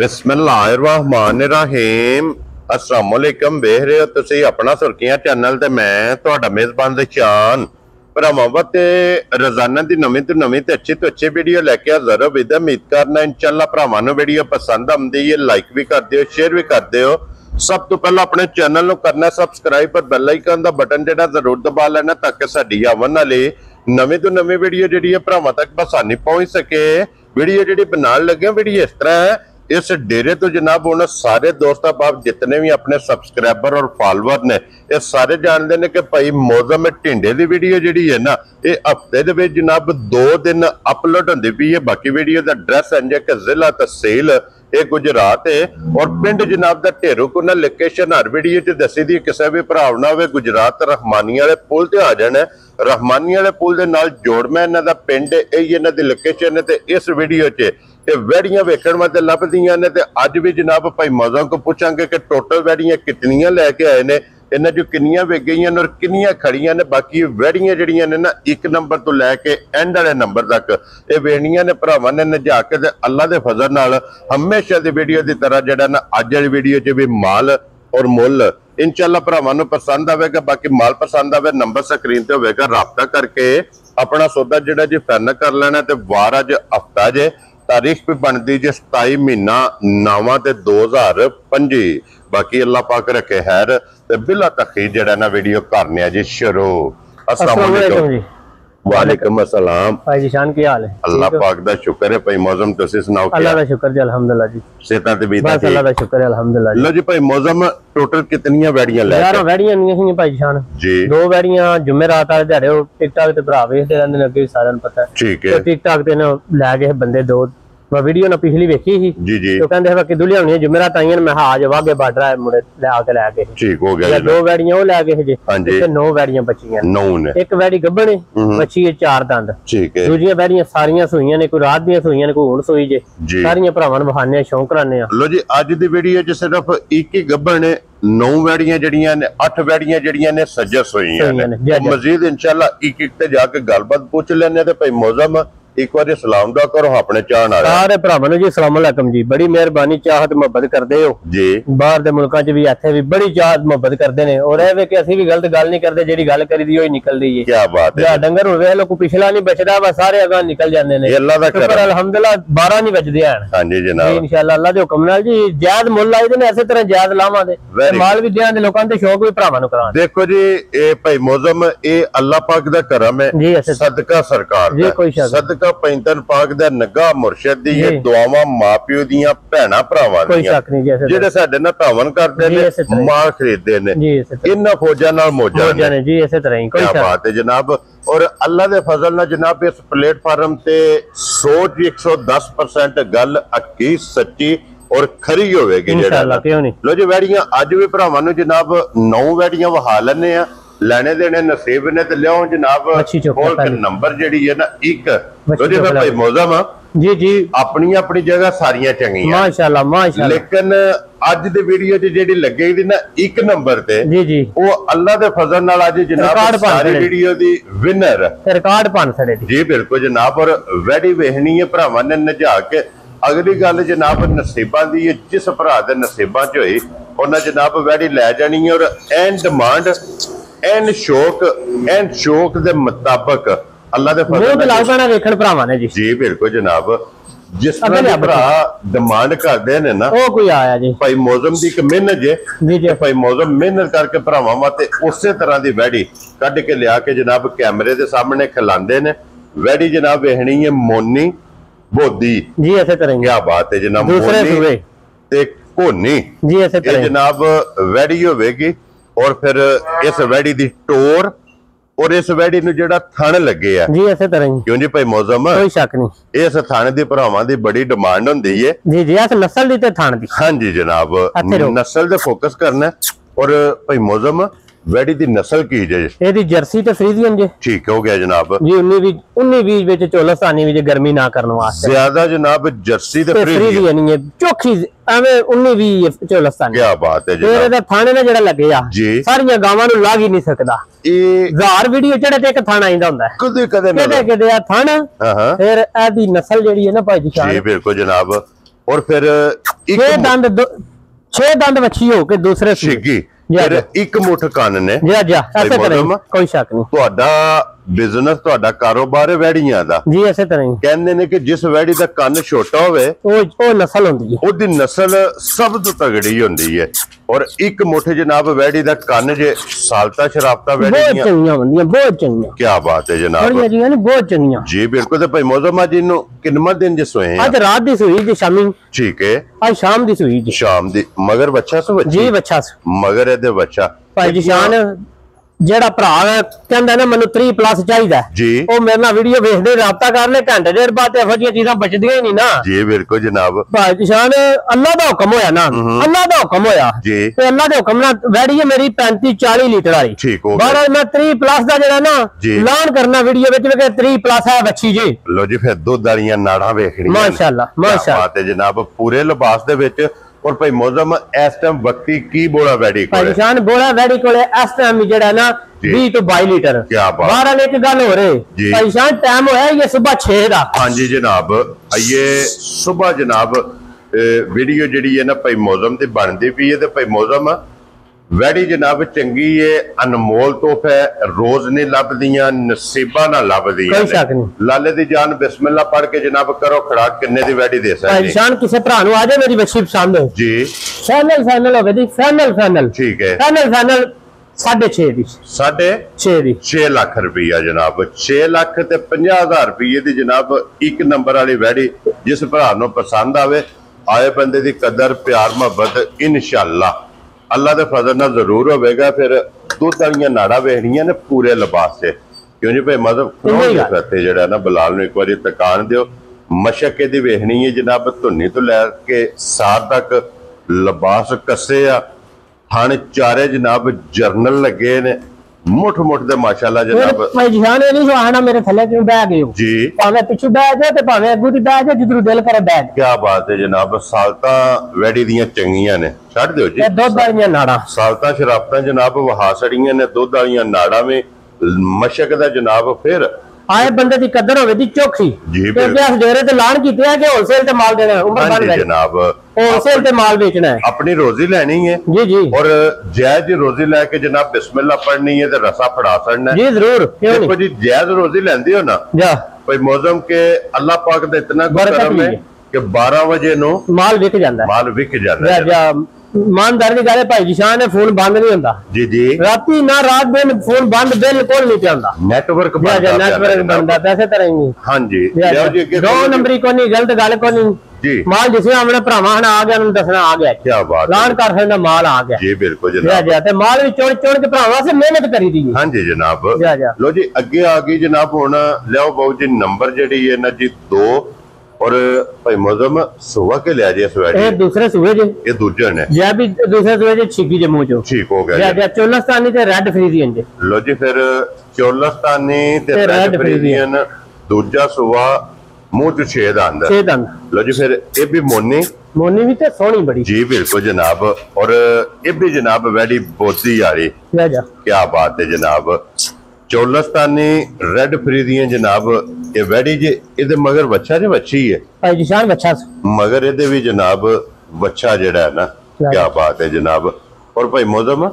बिस्मिल्लाहिर्रहमानिर्रहीम अस्सलाम वालेकुम। वेख रहे हो तुसी अपना सुर्खियां चैनल ते मैं तुहाडा मेजबान ज़शान भरावां ते रोजाना दी नवीं तो नवीं ते अच्छी वीडियो लेके हाज़र हो। उम्मीद करना इंशाअल्लाह भरावां नूं वीडियो पसंद आउंदी है, लाइक भी कर दिओ, शेयर भी कर दिओ। सब तो पहला अपने चैनल नूं करना सबसक्राइब और बेल आइकन दा बटन जेड़ा जरूर दबा लेना ताकि साडी आवन वाली नवीं तो नवीं वीडियो जेड़ी है भरावां तक बसानी पहुंच सके। वीडियो जेड़ी बनाने लगे वीडियो इस तरह है, इस डेरे तो जनाब उन्हें सारे दोस्त आप जितने भी अपने सबसक्राइबर और फॉलोअर ने ये सारे जानते हैं कि भाई मौसम टिंडे की वीडियो जी है ना ये हफ्ते के जनाब 2 दिन अपलोड होती पई है। बाकी वीडियो का एड्रैस है कि जिला तहसील ये गुजरात है और पिंड जनाब का ढेरू कुना लोकेशन हर वीडियो च दसी दी। किसी भी भरा ना हो गुजरात रहमानी वाले पुल ते आ जाना, रहमानी वाले पुल के नाल जोड़ना इन्हां दा पिंड यही इन्हां दी लोकेशन है। ते इस वीडियो च वैड़ियां वेखण वास्ते लभदियां ने ते अज भी जनाब भाई मौसम को पूछांगे कि टोटल वैड़ियां कितनियां लैके आए ने, इन्हां चों कितनियां विक गईयां और कितनियां खड़ियां ने। बाकी वैड़ियां जिहड़ियां ने ना 1 नंबर तो लैके एंड वाले नंबर तक ये वेड़ियां ने भरावां ने नजा के ते अल्लाह दे फजल नाल हमेशा दी वीडियो की तरह जिहड़ा ना अज वाली वीडियो च भी माल और मुल इंशाअल्लाह भरावां नूं पसंद आवेगा। बाकी माल पसंद आवे नंबर स्क्रीन ते होवेगा, राबता करके अपना सौदा जिहड़ा जी फाइनल कर लेना। ते वार अज हफ्ता जे तारीख भी बनती जी 27 महीना 9 ते 2025। बाकी अल्लाह पाक रखे हैर ते बिला तखीर जड़ा ना वीडियो करने जी शुरू। अस्सलाम वालेकुम जी। वालेकुम अस्सलाम भाई ज़शान की हाल है? अल्लाह पाक दा शुक्र है भाई मौसम तुसी सुनाओ क्या? अल्लाह दा शुक्र जी अल्हम्दुलिल्लाह जी। सेहतां ते भी बस अल्लाह दा शुक्र है अल्हम्दुलिल्लाह जी। लो जी भाई मौसम टोटल कितनियां वैड़ियां ले? 11 वैड़ियां नहीं भाई ज़शान जी। 2 वैड़ियां जुमेरात वाले दिहाड़े टिकटॉक ते भरा वेखदे रहंदे ने, अगे सारिਆਂ ਨੂੰ पता है। ठीक है। टिकटॉक ते ना लै गए बंदे 2 मैं वीडियो ना पिछली वेखी ही जी जी तो कहंदे है कि दुलिया होनी जुमेरात आईयां मैं आज वागे बार्डर है मुड़े ले आके लै गए। ठीक हो गया। 2 वैड़ियां वो लै गए जी ते 9 वैड़ियां बचियां 9 ने। एक वैड़ी गब्बण बची है 4 दंद। ठीक है। दूजियां वैड़ियां सारियां सूईयां ने, कोई रात दियां सूईयां ने, कोई हुण सूई जे। सारियां भरावां नूं बहाने शौक कराने। लो जी अज दी वीडियो च सिर्फ एक ही गब्बण ने, 9 वैड़ियां जड़ियां ने, 8 वैड़ियां जड़ियां ने सज्जा सोईयां ने। मजीद इंशाअल्लाह एक ते जाके गलबात पूछ लेने ते भाई मौसम एक बार सलाम दुआ करो अपने चाहन वाले सारे भरावां नूं जी। अस्सलाम वालेकुम जी। बड़ी मेहरबानी चाहत मुहब्बत करदे हो जी। बाहर दे मुल्कां च भी इत्थे भी बड़ी चाहत मुहब्बत करदे ने और एह वे कि असि भी गलत गल नहीं करदे, जेड़ी गल करी दी होई निकलदी है। क्या बात है। डंगर हुण वेख लो कोई पिछला नहीं बचदा, बस सारे अगां निकल जांदे ने। अल्लाह दा करम अल्हम्दुलिल्लाह 12 नहीं बचदे हन। हां जी जनाब इंशाअल्लाह अल्लाह दे हुक्म नाल जी जायद मुल आए दे ने, इसे तरह जायद लावां दे माल भी देआं दे लोकां दे शौक भी भरावां नूं करां। देखो जी ए भाई मौसम ए अल्लाह पाक दा करम है जी, सदका सरकार दा सदका पैंतन पाक दा नगा मुर्शिद दी ये दुआवां मां प्यो दियां भैणां भरावां दियां जेड़े साडे नाल तावन करदे ने माल खरीददे ने इन्हां फौजां नाल मौजां ने जी। इसे तरह ही कोई बात है जनाब। और अल्लाह दे फजल नाल जनाब इस प्लेटफार्म ते 110% गल हकी सच्ची और खरी होवेगी जेड़ा। लो जी वैड़ियां अज भी भरावां नूं जनाब 9 वैड़ियां वहा लैने आ, लेने देने नसीब ने ते लियाओ जनाब नंबर जेड़ी है ना 1। लो जी भाई मौसम जी जी अपनी अपनी जगह सारियां चंगियां माशाअल्लाह माशाअल्लाह, लेकिन अज दी वीडियो च जेडी लगेगी ना 1 नंबर ते जी जी वो अल्लाह दे फजल नाल अज जनाब सारी वीडियो दी विनर रिकॉर्ड पान सड़े जी। बिल्कुल जनाब। और वैड़ी वेखनी है भरावां ने नजा के। अगली गल जनाब नसीबां दी है, जिस भरा दे नसीबां च होई उन्हां जनाब वैड़ी लै जानी है। और एन डिमांड एन शौक दे मुताबिक अल्लाह दे फजल नाल वेखण भरावां ने जी। जी बिल्कुल जनाब। जिस तरह भरा डिमांड करदे ने ना ओ कोई आया जी भाई मौसम दी एक मेहनत जे जी भाई मौसम मेहनत करके भरावां वास्ते उसे तरह दी वैड़ी कढ के लिया के जनाब कैमरे दे सामने खिलांदे ने। वैड़ी जनाब वेखनी है मोनी बोदी जी। ऐसे करेंगे क्या बात है जनाब। मोनी ते कोनी जी ऐसे करेंगे जनाब वैड़ी होवेगी। और फिर इस वैड़ी दी टोर और इस वैड़ी नूं जेड़ा थण लगे है जी ऐसे तरह क्यों जी भाई मौसम कोई शक नहीं इस थण दी भरावां दी बड़ी डिमांड हुंदी है जी जी। इस नस्ल दी ते थण दी हां जी जनाब नस्ल दे फोकस करना। और भाई मौसम वैड़ी दी नस्ल की जे एदी जर्सी ते फ्रीजियन जे। ठीक हो गया जनाब जी। 19-20 विच चोलस्तानी विच गर्मी ना करन वास्ते ज्यादा जनाब जर्सी ते फ्रीजियन है चोखी एवे 19-20 चोलस्तानी। क्या बात है जनाब। तेरे दा थाने ने जेड़ा लगे आ सारियां गावां नूं लाग ही नहीं सकदा। ए जार वीडियो चढ़े ते एक थाना आइंदा हुंदा है कदे कदे आ थाना। फिर एदी नस्ल जेड़ी है ना भाई जी जी बिल्कुल जनाब। और फिर छह दंद वछी हो के दूसरे छिगी फिर एक मुठ कंन ने कोई शक नहीं ਤੁਹਾਡਾ ਬਿਜ਼ਨਸ ਤੁਹਾਡਾ ਕਾਰੋਬਾਰ ਹੈ ਵੈੜੀਆਂ ਦਾ ਜੀ ਇਸੇ ਤਰ੍ਹਾਂ ਹੀ ਕਹਿੰਦੇ ਨੇ ਕਿ ਜਿਸ ਵੈੜੀ ਦਾ ਕੰਨ ਛੋਟਾ ਹੋਵੇ ਉਹ ਨਸਲ ਹੁੰਦੀ ਹੈ ਉਹਦੀ ਨਸਲ ਸਭ ਤੋਂ ਤਗੜੀ ਹੁੰਦੀ ਹੈ ਔਰ ਇੱਕ ਮੁੱਠ ਜਨਾਬ ਵੈੜੀ ਦਾ ਕੰਨ ਜੇ ਸਾਲਤਾ ਸ਼ਰਾਬਤਾ ਵੈੜੀਆਂ ਬਹੁਤ ਚੰਗੀਆਂ ਹੁੰਦੀਆਂ ਬਹੁਤ ਚੰਗੀਆਂ ਕੀ ਬਾਤ ਹੈ ਜਨਾਬ ਬੜੀਆਂ ਜੀਆਂ ਨੇ ਬਹੁਤ ਚੰਗੀਆਂ ਜੀ ਬਿਲਕੁਲ ਤੇ ਭਾਈ ਮੌਜ਼ਮਾ ਜੀ ਨੂੰ ਕਿੰਨਾ ਦਿਨ ਜੇ ਸੋਏ ਅੱਜ ਰਾਤ ਦੀ ਸੂਈ ਜੀ ਸ਼ਾਮੀ ਠੀਕ ਹੈ ਅੱਜ ਸ਼ਾਮ ਦੀ ਸੂਈ ਜੀ ਸ਼ਾਮ ਦੀ ਮਗਰ ਬੱਚਾ ਸੋ ਜੀ ਬੱਚਾ ਮਗਰ ਇਹਦੇ ਬੱਚਾ ਭਾਈ ਜੀ ਸ਼ਾਨ ਜਿਹੜਾ ਭਰਾ ਕਹਿੰਦਾ ਨਾ ਮੈਨੂੰ 3+ ਚਾਹੀਦਾ ਜੀ ਉਹ ਮੇਰੇ ਨਾਲ ਵੀਡੀਓ ਵੇਖਦੇ ਰਾਬਤਾ ਕਰ ਲੈ ਘੰਟੇ ਡੇਢ ਬਾਅਦ ਇਹੋ ਜਿਹੀਆਂ ਚੀਜ਼ਾਂ ਬਚਦੀਆਂ ਹੀ ਨਹੀਂ ਨਾ ਜੀ ਬਿਲਕੁਲ ਜਨਾਬ ਭਾਈ ਕਿਸਾਨ ਅੱਲਾ ਦਾ ਹੁਕਮ ਹੋਇਆ ਨਾ ਅੱਲਾ ਦਾ ਹੁਕਮ ਹੋਇਆ ਜੀ ਤੇ ਅੱਲਾ ਦੇ ਹੁਕਮ ਨਾਲ ਵੈੜੀ ਹੈ ਮੇਰੀ 35-40 ਲੀਟਰ ਵਾਲੀ ਠੀਕ ਹੋ ਬਾਹਰ ਮੈਂ 3+ ਦਾ ਜਿਹੜਾ ਨਾ ਐਲਾਨ ਕਰਨਾ ਵੀਡੀਓ ਵਿੱਚ ਕਿ 3+ ਹੈ ਬੱਚੀ ਜੀ ਲੋ ਜੀ ਫਿਰ ਦੁੱਧ ਵਾਲੀਆਂ ਨਾੜਾਂ ਵੇਖਣੀਆਂ ਮਾਸ਼ਾਅੱਲਾ ਮਾਸ਼ਾਅੱਲਾ ਬਾਤ ਹੈ ਜਨਾਬ ਪੂਰੇ ਲਿਬਾਸ ਦੇ ਵਿੱਚ और भाई मौजम इस टाइम वक्ती की बोला वैडी कोले भाईजान बोला वैडी कोले इस टाइम जेड़ा ना 20 to 22 लीटर क्या बात बाहर वाले एक गल हो रहे भाईजान टाइम होया ये सुबह 6 दा हां जी जनाब ये सुबह जनाब वीडियो जेडी है ना भाई मौजम ते बनदी पई है ते भाई मौजम वैडी जनाब चंगी है अनमोल तोहफा है रोज नहीं लभदियां नसीबा ना लभदियां कोई शक नहीं लाले दी जान बिस्मिल्लाह पढ़ के जनाब करो खड़ा किन्ने दी वैडी दे सकदे भाईजान किसे भरा नु आ जाए मेरी बच्ची पसंद हो जी फाइनल हो गई फाइनल ठीक है फाइनल 6.5 दी 6.5 लाख रुपया जनाब 6 लाख ते 50,000 रुपये दी जनाब एक नंबर वाली वैडी जिस भरा नु पसंद आवे आए बंदे दी कदर प्यार मोहब्बत इंशाअल्लाह अल्लाह के फजल नाल जरूर होगा फिर दुध वालियां नाड़ा वेखनियां ने पूरे लिबास से क्यों जी भाई मतलब जड़ा ना बिलाल नूं एक बार तकान दिओ मशक दी वेखनी है जनाब धुन्नी तो लैके सार तक लिबास कसे आ थण चारे जनाब जर्नल लगे ने मुठ दे माशाल्लाह जनाब भाई जान नहीं सुहाना मेरे थल्ले क्यों बैठ गए हो जी भावे पिछू बैठ जाए ते भावे अगू दी बैठ जाए जिधर दिल करे बैठ क्या बात है जनाब सालता वैडी दियां चंगियां ने छड़ दियो जी दुध वालियां नाड़ा सालता शराबता जनाब वहा सड़ियां ने दुध वालियां नाड़ा में मशक दा जनाब फिर आए बंदे दी कदर होवे दी चौखी क्योंकि अस डेरे ते लान कीते है कि होलसेल ते माल देना है उम्र बन गई जनाब होलसेल ते माल बेचना है अपनी रोजी लेनी है जी जी और जायज रोजी लेके जनाब बिस्मिल्लाह पढ़नी है ते रसा फड़ा छड़ना है जी जरूर क्यों देखो जी जायज रोजी लेंदी हो ना जा भाई मौसम के अल्लाह पाक दा इतना करम है कि 12 बजे नु माल विक जांदा है माल विक जांदा है जा ईमानदारी की गल भाई जिशान है फोन बंद नहीं होता जी जी राती ना रात दिन फोन बंद बिल्कुल नहीं चलता नेटवर्क बनता पैसे तरह ही हां जी दो नंबरी को नहीं गलत गल को नहीं जी माल जिसे अपने भरावां ने आ गया उन्हें दसना आ गया क्या बात ऐलान कर सकदा माल आ गया जी बिल्कुल जनाब ते माल भी चुन चुन के भरावां से मेहनत करी दी हां जी जनाब लो जी अगे आ गई जनाब हुन लियाओ बाबू जी नंबर जेडी है ना जी 2 और भाई मौजम सुबह के लिया जी सवेरे ये दूसरे सूबे जे ये दूजे ने जे भी दूसरे सूबे जे छिगी जे मुंह जो ठीक हो गया जे चोलस्तानी ते रेड फ्रीजियन जे लो जी फिर चोलस्तानी ते रेड फ्रीजियन दूजा सुबह मुंह च 6 दंद लो जी फिर ये भी मोनी भी ते सोहनी बड़ी जी बिल्कुल जनाब और ये भी जनाब वैडी बोती आ रही क्या बात है जनाब चोलस्तानी रेड फ्रीजियन जनाब ये वैडी जे इदे मगर बच्चा जे बच्ची है भाई जिशान बच्चा मगर इदे भी जनाब बच्चा जेड़ा है ना क्या बात है जनाब और भाई मौजम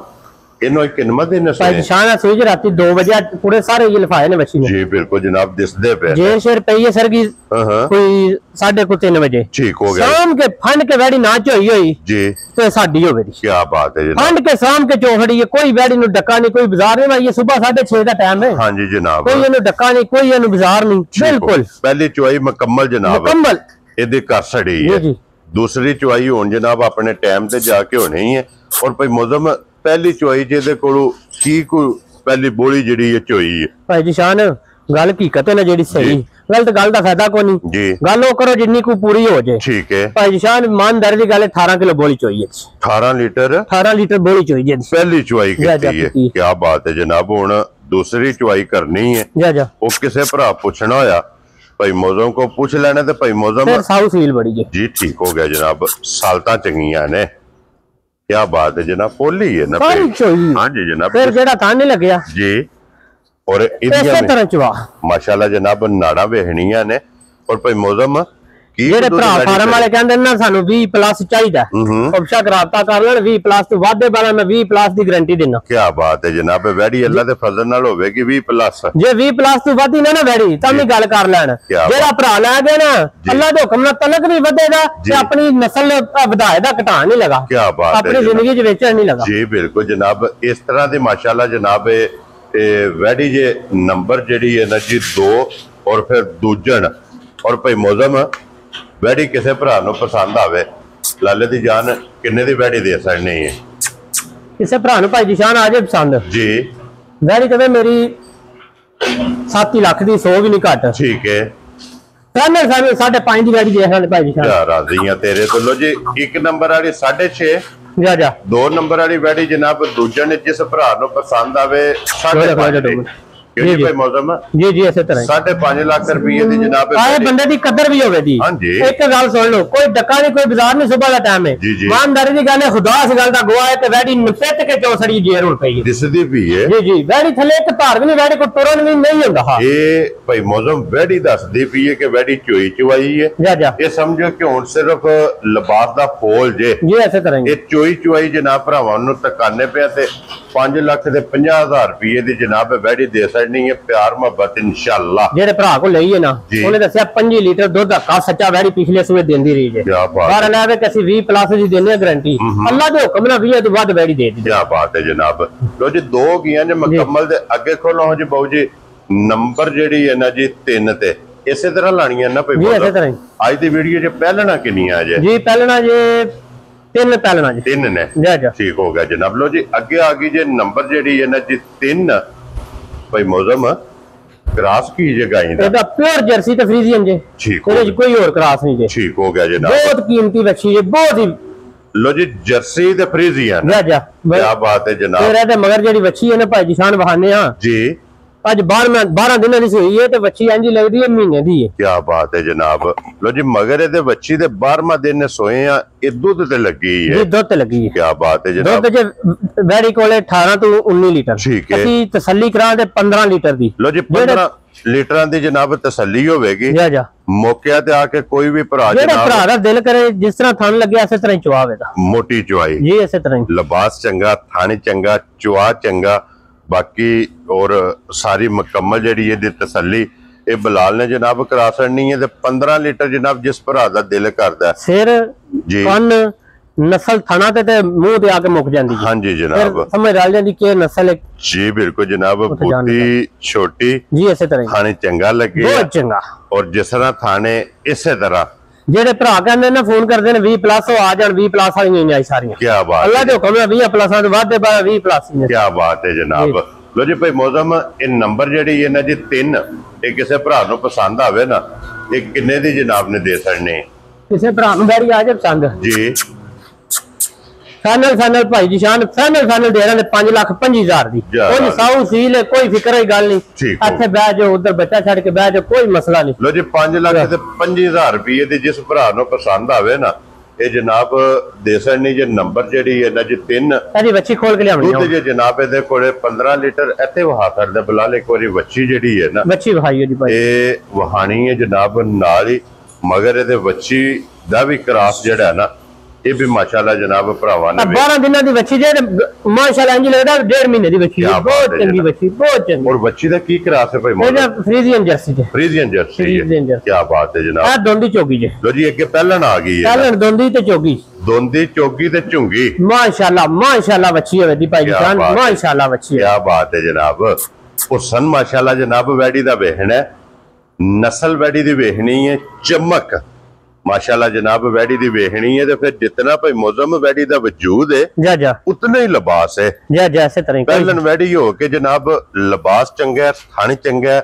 इनो किन्ना दिन भाई जिशान सुई राती 2 बजे पूरे सारे ये लिफाए ने बच्ची ने जी बिल्कुल जनाब दिसदे पे जे शेर पई है सर की कोई 3:30 बजे ठीक हो गया शाम के फंड के वैडी ना चोई होई जी तो साडी हो गई क्या बात है जनाब फंड के शाम के चोखड़ी है कोई वैडी नु डक्का नहीं कोई बाजार में ये सुबह 6:30 का टाइम है हां जी जनाब कोई इनु डक्का नहीं कोई इनु बाजार नहीं बिल्कुल पहली चुआई मुकम्मल जनाब मुकम्मल इदे कर सड़ी है दूसरी चुआई हुन जनाब अपने टाइम ते जाके होनी है और भाई मौजम पहली चुआई जेदे कोलो की कोई पहली बोली जेडी है चोई है भाई जिशान गल हकीकत है ना जेडी सही गलत गल दा फायदा कोनी जी गल ओ करो जिन्नी को पूरी हो जाए ठीक है भाई जिशान ईमानदारी दी गल 18 किलो बोली चोई है 18 लीटर बोली चोई है पहली चुआई कीती है क्या बात है जनाब हुन दूसरी चुआई करनी है जा ओ किसे भरा पूछना होया भाई मौजम को पूछ लेना ते भाई मौजम साउ सील बड़ी जी ठीक हो गया जनाब सालता चंगियां ने क्या बात है जनाब पोली है ना हाँ जी जनाब फिर जेड़ा था नहीं लग गया जी और इस तरह चवा माशाल्लाह जनाब नाड़ा वेहनियां ने और भाई मौजम ਜਿਹੜੇ ਭਰਾ ਫਾਰਮ ਵਾਲੇ ਕਹਿੰਦੇ ਨਾ ਸਾਨੂੰ 20+ ਚਾਹੀਦਾ, ਆਪਸ਼ਾ ਰਾਬਤਾ ਕਰ ਲੈਣ। 20+ ਤੋਂ ਵਾਧੇ ਵਾਲਾ ਮੈਂ 20+ ਦੀ ਗਾਰੰਟੀ ਦਿੰਦਾ। ਕੀ ਬਾਤ ਹੈ ਜਨਾਬ, ਵੈੜੀ ਅੱਲਾ ਦੇ ਫਜ਼ਲ ਨਾਲ ਹੋਵੇਗੀ 20+। ਜੇ 20+ ਤੋਂ ਵੱਧ ਹੀ ਨਾ ਵੈੜੀ ਤਾਂ ਵੀ ਗੱਲ ਕਰ ਲੈਣ। ਜਿਹੜਾ ਭਰਾ ਲੈ ਗਿਆ ਨਾ ਅੱਲਾ ਦੇ ਹੁਕਮ ਨਾਲ ਤਲਕ ਵੀ ਵਧੇਗਾ ਤੇ ਆਪਣੀ ਨਸਲ ਵਧਾਏ ਦਾ ਘਟਾ ਨਹੀਂ ਲਗਾ। ਕੀ ਬਾਤ ਹੈ, ਆਪਣੀ ਜ਼ਿੰਦਗੀ ਚ ਵੇਚਣ ਨਹੀਂ ਲਗਾ। ਜੀ ਬਿਲਕੁਲ ਜਨਾਬ, ਇਸ ਤਰ੍ਹਾਂ ਦੇ ਮਾਸ਼ਾਅੱਲਾ ਜਨਾਬ ਵੈੜੀ ਜੇ ਨੰਬਰ ਜਿਹੜੀ ਹੈ ਨਾ ਜੀ 2 ਔਰ ਫਿਰ ਦੂਜਣ ਔਰ ਭਾਈ ਮੌਜ਼ਮ ਵੈੜੀ ਕਿਸੇ ਭਰਾ ਨੂੰ ਪਸੰਦ ਆਵੇ, ਲਾਲੇ ਦੀ ਜਾਨ ਕਿੰਨੇ ਦੀ ਵੈੜੀ ਦੇ ਸਕਣੀ ਹੈ? ਕਿਸੇ ਭਰਾ ਨੂੰ ਭਾਈ ਜਿਸ਼ਾਨ ਆ ਜੇ ਪਸੰਦ ਜੀ, ਵੈੜੀ ਕਦੇ ਮੇਰੀ 7 ਲੱਖ ਦੀ 100 ਵੀ ਨਹੀਂ ਘੱਟ। ਠੀਕ ਹੈ, ਸਾਨੂੰ 5.5 ਦੀ ਵੈੜੀ ਦੇਖ ਲੈਣ ਭਾਈ ਜਿਸ਼ਾਨ। ਰਾਜ਼ੀ ਆ ਤੇਰੇ ਤੋਂ। ਲੋ ਜੀ 1 ਨੰਬਰ ਵਾਲੀ 6.5, ਜਾ ਜਾ 2 ਨੰਬਰ ਵਾਲੀ ਵੈੜੀ ਜਨਾਬ ਦੂਜਣ ਜਿਸ ਭਰਾ ਨੂੰ ਪਸੰਦ ਆਵੇ 5.5 ਜੀ ਭਾਈ ਮੌਜ਼ਮ। ਜੀ ਜੀ ਇਸੇ ਤਰ੍ਹਾਂ 5.5 ਲੱਖ ਰੁਪਏ ਦੀ ਜਨਾਬ ਆਏ ਬੰਦੇ ਦੀ ਕਦਰ ਵੀ ਹੋਵੇ ਦੀ। ਹਾਂਜੀ, ਇੱਕ ਗੱਲ ਸੁਣ ਲਓ, ਕੋਈ ਡੱਕਾ ਨਹੀਂ, ਕੋਈ ਬਾਜ਼ਾਰ ਨਹੀਂ, ਸੁਬਹ ਦਾ ਟਾਈਮ ਹੈ। ਇਮਾਨਦਾਰੀ ਦੀ ਗੱਲ ਹੈ, ਖੁਦਾ ਇਸ ਗੱਲ ਦਾ ਗਵਾਹ ਹੈ ਤੇ ਵੈੜੀ ਨਪਿੱਟ ਕੇ ਚੌਸੜੀ ਜੇਰ ਹੁਣ ਪਈ ਹੈ, ਦਿਸਦੀ ਵੀ ਹੈ। ਜੀ ਜੀ ਵੈੜੀ ਥੱਲੇ ਇੱਕ ਧਾਰ ਵੀ ਨਹੀਂ, ਵੈੜੀ ਕੋ ਤੁਰਨ ਵੀ ਨਹੀਂ ਹੁੰਦਾ। ਇਹ ਭਾਈ ਮੌਜ਼ਮ ਵੈੜੀ ਦੱਸਦੀ ਪਈ ਹੈ ਕਿ ਵੈੜੀ ਚੋਈ ਚਵਾਈ ਹੈ। ਜਾ ਜਾ ਇਹ ਸਮਝੋ ਕਿ ਹੁਣ ਸਿਰਫ ਲਿਬਾਸ ਦਾ ਫੋਲ ਜੇ। ਜੀ ਇਸੇ ਤਰ੍ਹਾਂ ਇਹ ਚੋਈ ਚਵਾਈ ਜਨਾਬ ਭਰਾਵਾਂ ਨੂੰ ਤਕਾਨੇ ਪਿਆ ਤੇ 5 ਲੱਖ ਦੇ 50,000 ਰੁਪਏ ਦੀ ਜਨਾਬ ਵੈੜੀ ਦੇ ਸਕਣੀ ਹੈ। ਪਿਆਰ ਮੁਹੱਬਤ ਇਨਸ਼ਾਅੱਲਾ। ਜਿਹੜੇ ਭਰਾ ਕੋ ਲਈਏ ਨਾ ਉਹਨੇ ਦੱਸਿਆ 5 ਲੀਟਰ ਦੁੱਧ ਦਾ ਸੱਚਾ ਵੈੜੀ ਪਿਛਲੇ ਸੂਏ ਦਿੰਦੀ ਰਹੀ ਜੇ। ਬਾਹਰ ਲੈ ਕੇ ਅਸੀਂ 20+ ਦੀ ਦਿੰਨੇ ਗਾਰੰਟੀ, ਅੱਲਾ ਦੇ ਹੁਕਮ ਨਾਲ 20 ਤੋਂ ਵੱਧ ਵੈੜੀ ਦੇ ਦਿੱਤੀ। ਕੀ ਬਾਤ ਹੈ ਜਨਾਬ। ਲੋ ਜੀ 2 ਗਈਆਂ ਨੇ ਮੁਕੰਮਲ ਦੇ ਅੱਗੇ ਖੋਲੋ ਜੀ ਬਾਊ ਜੀ। ਨੰਬਰ ਜਿਹੜੀ ਹੈ ਨਾ ਜੀ 3 ਤੇ ਇਸੇ ਤਰ੍ਹਾਂ ਲਾਣੀਆਂ ਨਾ ਭਾਈ। ਇਸੇ ਤਰ੍ਹਾਂ ਅੱਜ ਦੀ ਵੀਡੀਓ 'ਚ ਪਹਿਲਣਾ ਕਿੰਨੀਆਂ ਜੇ? ਜੀ ਪਹਿਲਣਾ ਜੇ 3 ਪਹਿਲਣਾ ਜੀ। 3 ਨੇ, ਠੀਕ ਹੋ ਗਿਆ ਜਨਾਬ। ਲੋ ਜੀ ਅੱਗੇ ਆ ਗਈ ਜੇ ਨੰਬਰ ਜਿਹੜੀ ਹੈ ਨਾ ਜੀ 3 ਭਾਈ ਮੌਜ਼ਮ। ਕ੍ਰਾਸ ਕੀ ਜੇ ਗਾਈ ਦਾ? ਇਹਦਾ ਪਿਓਰ ਜਰਸੀ ਤੇ ਫਰੀਜ਼ੀਅਨ ਜੇ, ਉਹਦੇ ਚ ਕੋਈ ਹੋਰ ਕ੍ਰਾਸ ਨਹੀਂ ਜੇ। ਠੀਕ ਹੋ ਗਿਆ ਜਨਾਬ, ਬਹੁਤ ਕੀਮਤੀ ਵੱਛੀ ਜੇ, ਬਹੁਤ ਹੀ। ਲੋ ਜੀ ਜਰਸੀ ਤੇ ਫਰੀਜ਼ੀਅਨ। ਜਾ ਜਾ ਕੀ ਬਾਤ ਹੈ ਜਨਾਬ। ਫਿਰ ਇਹਦੇ ਮਗਰ ਜਿਹੜੀ ਵੱਛੀ ਹੈ ਨਾ ਭਾਈ ਜਿਸ਼ਾਨ ਬਹਾਨੇ ਆ ਜੀ, ਅੱਜ 12 ਦਿਨਾਂ ਦੀ ਸੂਈ ਹੈ ਤੇ ਵੱਛੀ ਇੰਜ ਲੱਗਦੀ ਹੈ ਮਹੀਨੇ ਦੀ ਹੈ। ਕੀ ਬਾਤ ਹੈ ਜਨਾਬ। ਲੋ ਜੀ ਮਗਰ ਇਹਦੇ ਵੱਛੀ ਦੇ 12ਵਾਂ ਦਿਨ ਸੋਏ ਆ, ਇਹ ਦੁੱਧ ਤੇ ਲੱਗੀ ਹੈ ਜੀ, ਦੁੱਧ ਤੇ ਲੱਗੀ ਹੈ। ਕੀ ਬਾਤ ਹੈ ਜਨਾਬ। ਦੁੱਧ ਜੇ ਵੈੜੀ ਕੋਲੇ 18 ਤੋਂ 19 ਲੀਟਰ। ਠੀਕ ਹੈ, ਅਸੀਂ ਤਸੱਲੀ ਕਰਾਂ ਤੇ 15 ਲੀਟਰ ਦੀ। ਲੋ ਜੀ 15 ਲੀਟਰਾਂ ਦੀ ਜਨਾਬ ਤਸੱਲੀ ਹੋਵੇਗੀ। ਜਾ ਜਾ ਮੌਕਿਆਂ ਤੇ ਆ ਕੇ ਕੋਈ ਵੀ ਭਰਾ ਜਿਹੜਾ ਭਰਾ ਦਾ ਦਿਲ ਕਰੇ ਜਿਸ ਤਰ੍ਹਾਂ ਥਣ ਲੱਗਿਆ ਇਸੇ ਤਰ੍ਹਾਂ ਹੀ ਚੁਆਵੇਗਾ। ਮੋਟੀ ਚੁਆਈ ਜੀ ਇਸੇ ਤਰ੍ਹਾਂ ਹੀ। ਲਿਬਾਸ ਚੰਗਾ, ਥਣ ਚੰਗਾ, ਚੁਆ ਚੰਗਾ, ਬਾਕੀ ਔਰ ਸਾਰੀ ਮੁਕੰਮਲ ਜਿਹੜੀ ਇਹਦੀ ਤਸੱਲੀ ਇਹ ਬਲਾਲ ਨੇ ਜਨਾਬ ਕਰਾ ਛੱਡਣੀ ਹੈ। ਤੇ 15 ਲੀਟਰ ਜਨਾਬ ਜਿਸ ਭਰਾ ਦਾ ਦਿਲ ਕਰਦਾ। ਸਿਰ ਕੰਨ ਨਸਲ ਥਣਾ ਤੇ ਮੂੰਹ ਤੇ ਆ ਕੇ ਮੁੱਕ ਜਾਂਦੀ ਹੈ। ਹਾਂਜੀ ਜਨਾਬ, ਸਮਝ ਆ ਜਾਂਦੀ ਕਿ ਨਸਲ ਹੈ। ਜੀ ਬਿਲਕੁਲ ਜਨਾਬ, ਬੂਟੀ ਛੋਟੀ ਜੀ ਇਸੇ ਤਰ੍ਹਾਂ ਥਾਣੇ ਚੰਗਾ ਲੱਗੇ, ਬਹੁਤ ਚੰਗਾ। ਔਰ ਜਿਸ ਤਰ੍ਹਾਂ ਥਾਣੇ ਇਸੇ ਤਰ੍ਹਾਂ ਜਿਹੜੇ ਭਰਾ ਕਹਿੰਦੇ ਨੇ ਫੋਨ ਕਰਦੇ ਨੇ 20+ ਆ ਜਾਣ, 20+ ਵਾਲੀਆਂ ਹੀ ਆਈ ਸਾਰੀਆਂ। ਕੀ ਬਾਤ, ਅੱਲਾ ਦੇ ਹੁਕਮ ਨਾਲ 20+ ਤੋਂ ਵੱਧ 20+ ਨੇ। ਕੀ ਬਾਤ ਹੈ ਜਨਾਬ। ਲੋ ਜੀ ਭਾਈ ਮੌਜ਼ਮ ਇਹ ਨੰਬਰ ਜਿਹੜੀ ਹੈ ਨਾ ਜੀ 3 ਇਹ ਕਿਸੇ ਭਰਾ ਨੂੰ ਪਸੰਦ ਆਵੇ ਨਾ ਇਹ ਕਿੰਨੇ ਦੀ ਜਨਾਬ ਨੇ ਦੇ ਸਕਣੇ? ਕਿਸੇ ਭਰਾ ਨੂੰ ਵੈੜੀ ਆ ਜਾਏ ਪਸੰਦ ਜੀ ਫਾਈਨਲ ਭਾਈ ਜਿਸ਼ਾਨ ਫਾਈਨਲ ਦੇ ਰਹੇ ਨੇ 5,25,000 ਦੀ। ਕੋਈ ਸਾਊ ਸੀਲ ਹੈ, ਕੋਈ ਫਿਕਰ ਦੀ ਗੱਲ ਨਹੀਂ। ਇੱਥੇ ਬਹਿ ਜਾਓ, ਉਧਰ ਬੱਚਾ ਛੱਡ ਕੇ ਬਹਿ ਜਾਓ, ਕੋਈ ਮਸਲਾ ਨਹੀਂ। ਲੋ ਜੀ 5,25,000 ਰੁਪਏ ਦੀ ਜਿਸ ਭਰਾ ਨੂੰ ਪਸੰਦ ਆਵੇ ਨਾ ਇਹ ਜਨਾਬ ਦੇ ਸਕਣੀ ਜੇ ਨੰਬਰ ਜਿਹੜੀ ਹੈ ਨਾ ਜੀ 3 ਇਹਦੀ ਵੱਛੀ ਖੋਲ ਕੇ ਲਿਆਉਣੀ ਦੁੱਧ ਜੇ ਜਨਾਬ ਇਹਦੇ ਕੋਲੇ 15 ਲੀਟਰ ਇੱਥੇ ਵਹਾ ਕਰਦਾ ਬਲਾਲ। ਇੱਕ ਵਾਰੀ ਵੱਛੀ ਜਿਹੜੀ ਹੈ ਨਾ ਵੱਛੀ ਵਹਾਈ ਜੀ ਭਾਈ, ਇਹ ਵਹਾਣੀ ਹੈ ਜਨਾਬ ਨਾਲ ਹੀ। ਮਗਰ ਇਹਦੇ ਵੱਛੀ ਦਾ ਵੀ ਕ੍ਰਾਸ ਜਿਹੜਾ ਨਾ ਇਹ ਵੀ ਮਾਸ਼ਾਅੱਲਾ ਜਨਾਬ ਭਰਾਵਾਂ ਨੇ 12 ਦਿਨਾਂ ਦੀ ਵੱਛੀ ਜੇ ਮਾਸ਼ਾਅੱਲਾ ਇੰਜ ਲੱਗਦਾ 1.5 ਮਹੀਨੇ ਦੀ ਵੱਛੀ ਹੈ। ਬਹੁਤ ਚੰਗੀ ਵੱਛੀ, ਬਹੁਤ ਚੰਗੀ। ਔਰ ਵੱਛੀ ਦਾ ਕੀ ਕ੍ਰਾਸ ਹੈ ਭਾਈ? ਇਹਦਾ ਫਰੀਜ਼ੀਅਨ ਜਰਸੀ ਤੇ। ਫਰੀਜ਼ੀਅਨ ਜਰਸੀ ਹੈ। ਕੀ ਬਾਤ ਹੈ ਜਨਾਬ। ਆ ਦੋਂਦੀ ਚੋਗੀ ਜੇ। ਲੋ ਜੀ ਅੱਗੇ ਪਹਿਲਣ ਆ ਗਈ ਹੈ। ਪਹਿਲਣ ਦੋਂਦੀ ਤੇ ਚੋਗੀ, ਦੋਂਦੀ ਚੋਗੀ ਤੇ ਝੁੰਗੀ। ਮਾਸ਼ਾਅੱਲਾ ਵੱਛੀ ਹੋਵੇ ਦੀ ਭਾਈ ਜਾਨ, ਮਾਸ਼ਾਅੱਲਾ ਵੱਛੀ। ਕੀ ਬਾਤ ਹੈ ਜਨਾਬ। ਹੁਸਨ ਮਾਸ਼ਾਅੱਲਾ ਜਨਾਬ ਵੈੜੀ ਦਾ ਵੇਖਣਾ, ਨਸਲ ਵੈੜੀ ਦੀ ਵੇਖਣੀ ਹੈ, ਚਮਕ माशाल्लाह जनाब वैडी दी वेखनी है। तो फिर जितना भाई मौजम वैडी दा वजूद है उतना ही लिबास है। पहलन वैडी हो के जनाब लिबास चंगा है, थाने चंगा है,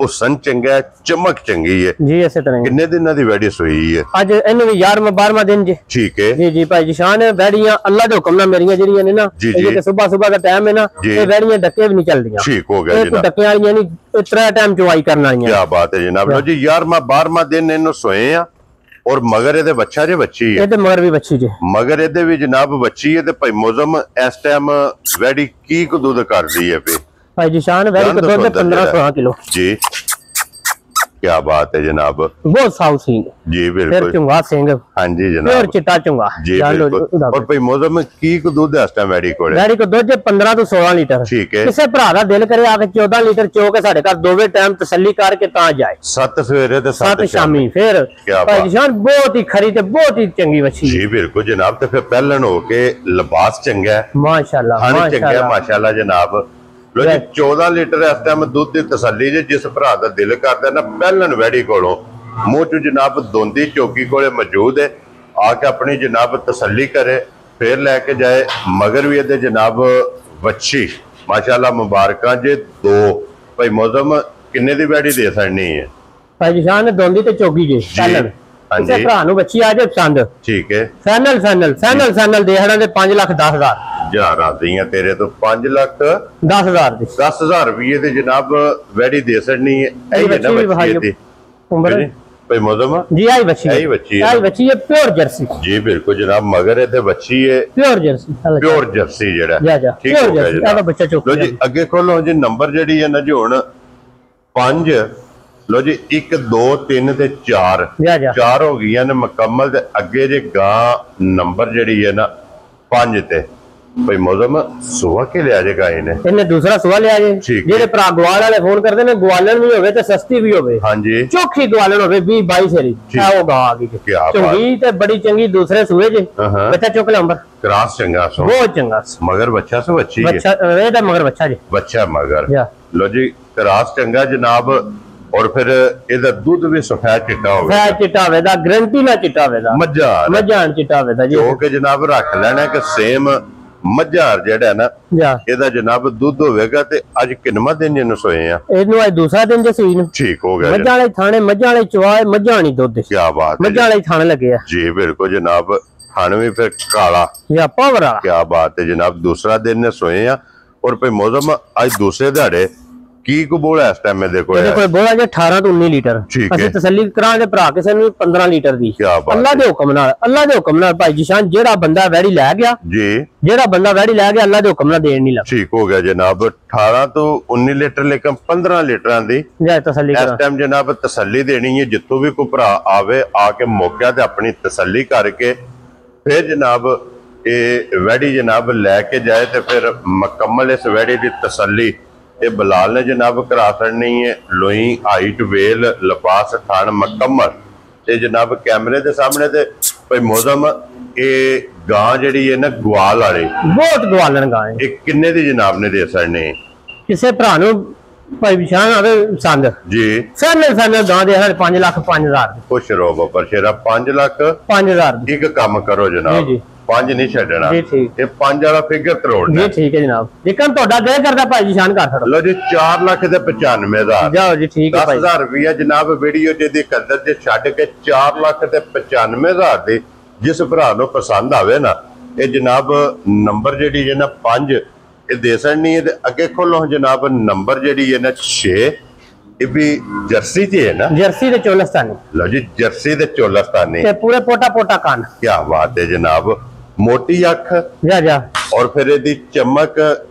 हुसन चंगा है, चमक चंगी है जी। इस तरह कितने दिन दी वैडी सोई है? आज इन्हें 11वां 12वां दिन जी। ठीक है जी जी भाई जिशान। वैडियां अल्लाह दे हुक्म नाल मेरियां जेड़ियां ने ना ये सुबह सुबह का टाइम है ना ये वैडियां डके भी नहीं चलदियां। ठीक हो गया जनाब। डके वालियां नहीं इतना टाइम चुवाई करन वालियां। क्या बात है जनाब। लो जी 11वां 12वां दिन इन्हों सोए आ और मगर ये बच्चा जे बच्ची है, मगर भी बच्ची जे, मगर ये भी जनाब बच्ची है। भाई मौजम इस टाइम वैडी की दूध कर दी है पे भाई जिशान? वैडी को दूध 15-16 किलो जी। क्या बात है जनाब, बहुत साउ सिंह जी फिर बिल्कुल, चुंगा सिंह हाँ जी प्योर जनाब, चिट्टा चुंगा जी बिल्कुल। और भाई मौसम की को दूध है इस टाइम वैडी कोले? वैडी को दूध 15 ਤੋਂ 16 ਲੀਟਰ। ठीक है, ਕਿਸੇ ਭਰਾ ਦਾ ਦਿਲ ਕਰੇ ਆ ਕੇ 14 ਲੀਟਰ ਚੋ ਕੇ ਸਾਡੇ ਘਰ ਦੋਵੇਂ ਟਾਈਮ ਤਸੱਲੀ ਕਰਕੇ ਤਾਂ ਜਾਏ। 7 ਸਵੇਰੇ ਤੇ 7 ਸ਼ਾਮੀ। ਫਿਰ ਭਾਈ ਜਾਨ ਬਹੁਤ ਹੀ ਖਰੀ ਤੇ ਬਹੁਤ ਹੀ ਚੰਗੀ ਵੱਛੀ। ਜੀ ਬਿल्कुल जनाब, ਤੇ ਫਿਰ ਪਹਿਲਣ ਹੋ ਕੇ ਲਿਬਾਸ ਚੰਗਾ ਹੈ, ਮਾਸ਼ਾਅੱਲਾ ਖਾਣੇ ਚੰਗਾ ਹੈ ਮਾਸ਼ਾਅੱਲਾ ਜਨਾਬ। ਲੋ ਜੀ 14 ਲੀਟਰ ਇਸ ਟਾਈਮ ਦੁੱਧ ਦੀ ਤਸੱਲੀ ਜੇ ਜਿਸ ਭਰਾ ਦਾ ਦਿਲ ਕਰਦਾ ਨਾ ਪਹਿਲਣ ਵੈੜੀ ਕੋਲੋਂ ਮੂੰਹ ਚ ਜਨਾਬ ਦੋਂਦੀ ਚੌਕੀ ਕੋਲੇ ਮੌਜੂਦ ਹੈ, ਆ ਕੇ ਆਪਣੀ ਜਨਾਬ ਤਸੱਲੀ ਕਰੇ ਫਿਰ ਲੈ ਕੇ ਜਾਏ। ਮਗਰ ਵੀ ਇਹਦੇ ਜਨਾਬ ਵੱਛੀ ਮਾਸ਼ਾਅੱਲਾ ਮੁਬਾਰਕਾਂ ਜੇ ਦੋ। ਭਾਈ ਮੌਸਮ ਕਿੰਨੇ ਦੀ ਵੈੜੀ ਦੇ ਸਕਣੀ ਹੈ? ਭਾਈ ਜਾਨ ਨੇ ਦੋਂਦੀ ਤੇ ਚੌਕੀ ਜੇ ਪਹਿਲਣ ਕਿਸੇ ਭਰਾ ਨੂੰ ਬੱਚੀ ਆ ਜੇ ਪਸੰਦ, ਠੀਕ ਹੈ, ਫਾਈਨਲ ਦੇਖਣਾ ਤੇ 5,10,000 ਜਰਾ ਦੀਆਂ ਤੇਰੇ ਤੋਂ 5,10,000 ਦੀ 10,000 ਰੁਪਏ ਤੇ ਜਨਾਬ ਵੈੜੀ ਦੇ ਸਕਣੀ ਹੈ। ਇਹ ਜਨਾਬ ਬੱਚੀ ਦੀ ਉਮਰ ਭਾਈ ਮੌਸਮ ਜੀ ਆਈ ਬੱਚੀ ਹੈ ਪਿਓਰ ਜਰਸੀ। ਜੀ ਬਿल्कुल ਜਨਾਬ, ਮਗਰ ਇਹ ਤੇ ਬੱਚੀ ਹੈ ਪਿਓਰ ਜਰਸੀ ਜਿਹੜਾ ਠੀਕ ਹੋ ਗਿਆ ਜਨਾਬ। ਬੱਚਾ ਚੁੱਕ ਲੋ ਜੀ ਅੱਗੇ ਖੋਲੋ ਜੀ ਨੰਬਰ ਜਿਹੜੀ ਹੈ ਨਾ ਜੀ ਹੁਣ 5 लो जी 1 2 3 ਤੇ 4 ਹੋ ਗਈਆਂ ਨੇ ਮੁਕੰਮਲ ਤੇ ਅੱਗੇ ਜੇ ਗਾਂ ਨੰਬਰ ਜਿਹੜੀ ਹੈ ਨਾ 5 ਤੇ ਭਾਈ ਮੌਸਮ ਸੁਆ ਕੇ ਲਿਆ ਜੇਗਾ ਇਹਨੇ ਦੂਸਰਾ ਸੁਆ ਲਿਆ ਜੇ। ਜਿਹੜੇ ਭਰਾ ਗਵਾਲ ਵਾਲੇ ਫੋਨ ਕਰਦੇ ਨੇ ਗਵਾਲਣ ਵੀ ਹੋਵੇ ਤੇ ਸਸਤੀ ਵੀ ਹੋਵੇ, ਹਾਂਜੀ ਚੋਖੀ ਗਵਾਲਣ ਹੋਵੇ 20 22 ਸਰੀ ਉਹ ਗਾ ਆ ਗਈ ਚੰਗੀ ਤੇ ਬੜੀ ਚੰਗੀ ਦੂਸਰੇ ਸੂਏ ਜੇ ਬੱਚਾ ਚੁੱਕ ਲੈ ਅੰਬਰ ਕ੍ਰਾਸ ਚੰਗਾ ਸੋ ਬਹੁਤ ਚੰਗਾ ਮਗਰ ਬੱਚਾ ਸੋ ਬੱਚੀ ਹੈ ਇਹਦਾ ਮਗਰ ਬੱਚਾ ਜੇ ਬੱਚਾ ਮਗਰ ਲੋ ਜੀ ਕ੍ਰਾਸ ਚੰਗਾ ਜਨਾਬ। और फिर ਇਹਦਾ ਦੁੱਧ ਵੀ ਸਫੈਦ ਚਿੱਟਾ ਹੋਵੇ, ਸਫੈਦ ਚਿੱਟਾ ਹੋਵੇਦਾ ਗਰੰਟੀ ਨਾਲ ਚਿੱਟਾ ਹੋਵੇਦਾ ਮੱਝਾਂ ਚਿੱਟਾ ਹੋਵੇਦਾ ਜੀ। ਜੋ ਕਿ ਜਨਾਬ ਰੱਖ ਲੈਣਾ ਕਿ ਸੇਮ ਮੱਝਾਂ ਜਿਹੜਾ ਨਾ ਇਹਦਾ ਜਨਾਬ ਦੁੱਧ ਹੋਵੇਗਾ। ਤੇ ਅੱਜ ਕਿੰਨਾ ਦਿਨ ਇਹਨੂੰ ਸੋਏ ਆ? ਇਹਨੂੰ ਅੱਜ ਦੂਸਰਾ ਦਿਨ ਜੇ ਸੂਈ ਨੂੰ। ਠੀਕ ਹੋ ਗਿਆ ਮੱਝਾਂ ਵਾਲੇ ਥਾਣੇ ਮੱਝਾਂ ਵਾਲੇ ਚਵਾਏ ਮੱਝਾਂ ਨਹੀਂ ਦੁੱਧ। ਕੀ ਬਾਤ ਹੈ, ਮੱਝਾਂ ਵਾਲੇ ਥਾਣੇ ਲੱਗੇ ਆ ਜੀ ਬਿल्कुल ਜਨਾਬ। ਥਾਣ ਵੀ ਫਿਰ ਕਾਲਾ ਜਾਂ ਪਾਵਰ ਵਾਲਾ। ਕੀ ਬਾਤ ਹੈ ਜਨਾਬ, ਦੂਸਰਾ ਦਿਨ ਨੇ ਸੋਏ ਆ। ਔਰ ਭਾਈ ਮੌਸਮ ਅੱਜ ਦੂਸਰੇ ਦਿਹਾੜੇ ਕੀ ਕੋ ਬੋਲਾ ਇਸ ਟਾਈਮ ਮੇਰੇ ਕੋਲ? ਇਹਦੇ ਕੋਲ ਬੋਲਾ ਜੇ 18 ਤੋਂ 19 ਲੀਟਰ। ਅਸੀਂ ਤਸੱਲੀ ਕਰਾਂਗੇ ਭਰਾ ਕਿਸੇ ਨੂੰ 15 ਲੀਟਰ ਦੀ ਅੱਲਾ ਦੇ ਹੁਕਮ ਨਾਲ ਭਾਈ ਜੀਸ਼ਾਨ ਜਿਹੜਾ ਬੰਦਾ ਵੈੜੀ ਲੈ ਗਿਆ ਜੀ, ਜਿਹੜਾ ਬੰਦਾ ਵੈੜੀ ਲੈ ਗਿਆ ਅੱਲਾ ਦੇ ਹੁਕਮ ਨਾਲ ਦੇਣ ਨਹੀਂ ਲੱਗ। ਠੀਕ ਹੋ ਗਿਆ ਜਨਾਬ, 18 ਤੋਂ 19 ਲੀਟਰ ਲੇਕਿਨ 15 ਲੀਟਰਾਂ ਦੀ ਤਸੱਲੀ ਇਸ ਟਾਈਮ ਜਨਾਬ ਤਸੱਲੀ ਦੇਣੀ ਹੈ। ਜਿੱਥੋਂ ਵੀ ਕੋਈ ਭਰਾ ਆਵੇ ਆ ਕੇ ਮੌਕੇ ਤੇ ਆਪਣੀ ਤਸੱਲੀ ਕਰਕੇ ਫਿਰ ਜਨਾਬ ਇਹ ਵੈੜੀ ਜਨਾਬ ਲੈ ਕੇ ਜਾਏ ਤੇ ਫਿਰ ਮੁਕੰਮਲ ਇਸ ਵੈੜੀ ਦੀ ਤਸੱਲੀ ਇਹ ਬਲਾਲ ਨੇ ਜਨਾਬ ਕਰਾ ਛੱਡਣੀ ਹੈ। ਲੋਈ ਹਾਈਟ ਵੇਲ ਲਿਬਾਸ ਥਾਣ ਮੁਕੰਮਲ ਤੇ ਜਨਾਬ ਕੈਮਰੇ ਦੇ ਸਾਹਮਣੇ ਤੇ ਭਾਈ ਮੌਸਮ ਇਹ ਗਾਂ ਜਿਹੜੀ ਹੈ ਨਾ ਗਵਾਲ ਵਾਲੀ ਬਹੁਤ ਗਵਾਲਣ ਗਾਂ ਹੈ। ਇਹ ਕਿੰਨੇ ਦੀ ਜਨਾਬ ਨੇ ਦੇ ਛੱਡਣੀ? ਕਿਸੇ ਭਰਾ ਨੂੰ ਭਾਈ ਵਿਸ਼ਾਨ ਆਵੇ ਪਸੰਦ ਜੀ ਫਾਈਨਲ ਗਾਂ ਦੇ 5,05,000 ਦੀ। ਖੁਸ਼ ਰਹੋ ਬੱਬਰ ਸ਼ੇਰਾ 5,05,000 ਦੀ। ਇੱਕ ਕੰਮ ਕਰੋ ਜਨਾਬ 5 ਨਹੀਂ ਛੱਡਣਾ ਜੀ, ਠੀਕ। ਇਹ 5 ਵਾਲਾ ਫਿਗਰ ਤਰੋੜਨਾ ਜੀ, ਠੀਕ ਹੈ ਜਨਾਬ। ਜੇਕਰ ਤੁਹਾਡਾ ਦਿਲ ਕਰਦਾ ਭਾਈ ਜੀ ਸ਼ਾਨ ਕਰ ਛੱਡੋ। ਲੋ ਜੀ 4,95,000 ਜਾਓ ਜੀ, ਠੀਕ ਹੈ ਭਾਈ। 10,000 ਰੁਪਇਆ ਜਨਾਬ ਵੀਡੀਓ ਜਿਹਦੀ ਕਦਰ ਤੇ ਛੱਡ ਕੇ 4,95,000 ਦੀ ਜਿਸ ਭਰਾ ਨੂੰ ਪਸੰਦ ਆਵੇ ਨਾ ਇਹ ਜਨਾਬ ਨੰਬਰ ਜਿਹੜੀ ਹੈ ਨਾ 5 ਇਹ ਦੇ ਸਕਣੀ ਹੈ। ਤੇ ਅੱਗੇ ਖੋਲੋ ਜਨਾਬ ਨੰਬਰ ਜਿਹੜੀ ਹੈ ਨਾ 6 ਇਹ ਵੀ ਜਰਸੀ ਚ ਹੈ ਨਾ, ਜਰਸੀ ਤੇ ਚੋਲਸਤਾਨੀ। ਲੋ ਜੀ ਜਰਸੀ ਤੇ ਚੋਲਸਤਾਨੀ ਤੇ ਪੂਰੇ ਪੋਟਾ ਕਾਨ। ਕੀ ਬਾਤ ਹੈ ਜਨਾਬ, ਮੋਟੀ ਅੱਖ ਔਰ ਫਿਰ ਇਹਦੀ ਚਮਕ